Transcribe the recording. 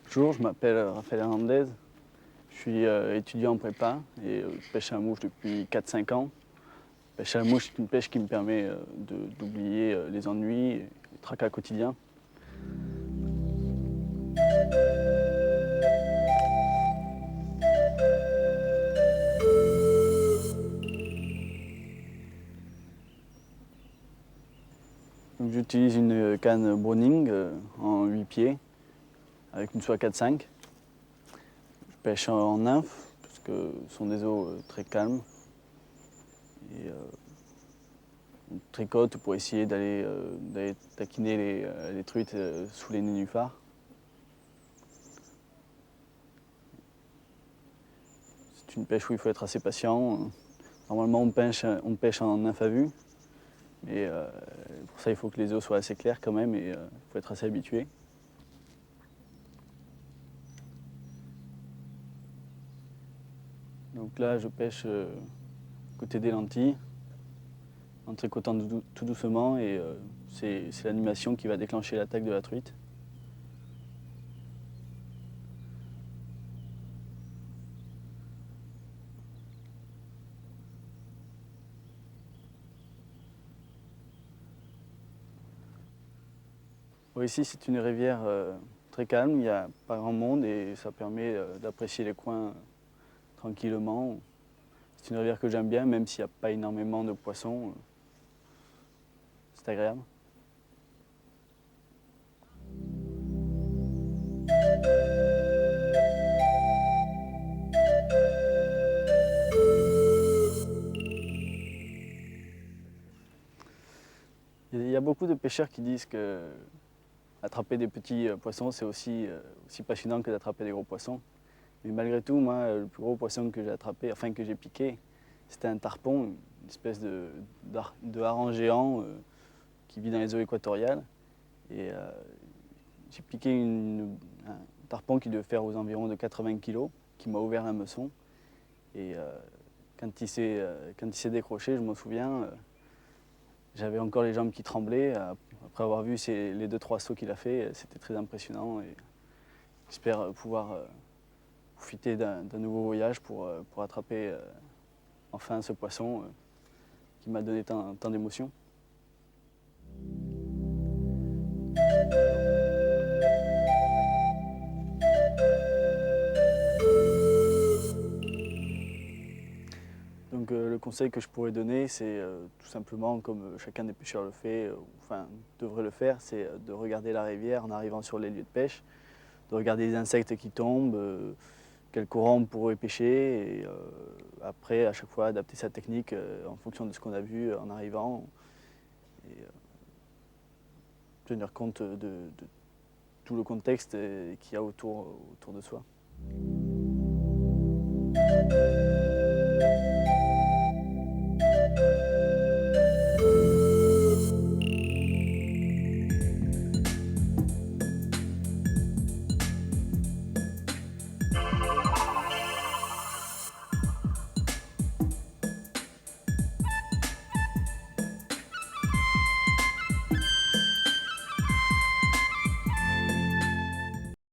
Bonjour, je m'appelle Raphaël Hernandez. Je suis étudiant en prépa et je pêche à la mouche depuis 4-5 ans. Pêche à la mouche, c'est une pêche qui me permet d'oublier les ennuis et le tracas quotidien. Donc, j'utilise une canne Browning en 8 pieds avec une soie 4-5. Je pêche en nymphe parce que ce sont des eaux très calmes. Et on tricote pour essayer d'aller taquiner les truites sous les nénuphars. C'est une pêche où il faut être assez patient. Normalement, on pêche en nymphe à vue, mais pour ça, il faut que les eaux soient assez claires quand même et il faut être assez habitué. Donc là, je pêche côté des lentilles, en tricotant tout doucement et c'est l'animation qui va déclencher l'attaque de la truite. Bon, ici, c'est une rivière très calme, il n'y a pas grand monde et ça permet d'apprécier les coins tranquillement. C'est une rivière que j'aime bien, même s'il n'y a pas énormément de poissons. C'est agréable. Il y a beaucoup de pêcheurs qui disent que attraper des petits poissons, c'est aussi passionnant que d'attraper des gros poissons. Mais malgré tout, moi, le plus gros poisson que j'ai attrapé, enfin que j'ai piqué, c'était un tarpon, une espèce de hareng géant qui vit dans les eaux équatoriales. Et j'ai piqué un tarpon qui devait faire aux environs de 80 kg, qui m'a ouvert l'hameçon. Et quand il s'est décroché, je me souviens, j'avais encore les jambes qui tremblaient. Après avoir vu les 2-3 sauts qu'il a fait, c'était très impressionnant. Et j'espère pouvoir profiter d'un nouveau voyage pour attraper enfin ce poisson qui m'a donné tant d'émotions. Donc le conseil que je pourrais donner, c'est tout simplement, comme chacun des pêcheurs le fait, enfin devrait le faire, c'est de regarder la rivière en arrivant sur les lieux de pêche, de regarder les insectes qui tombent, quel courant on pourrait pêcher, et après à chaque fois adapter sa technique en fonction de ce qu'on a vu en arrivant, et tenir compte de tout le contexte qu'il y a autour de soi.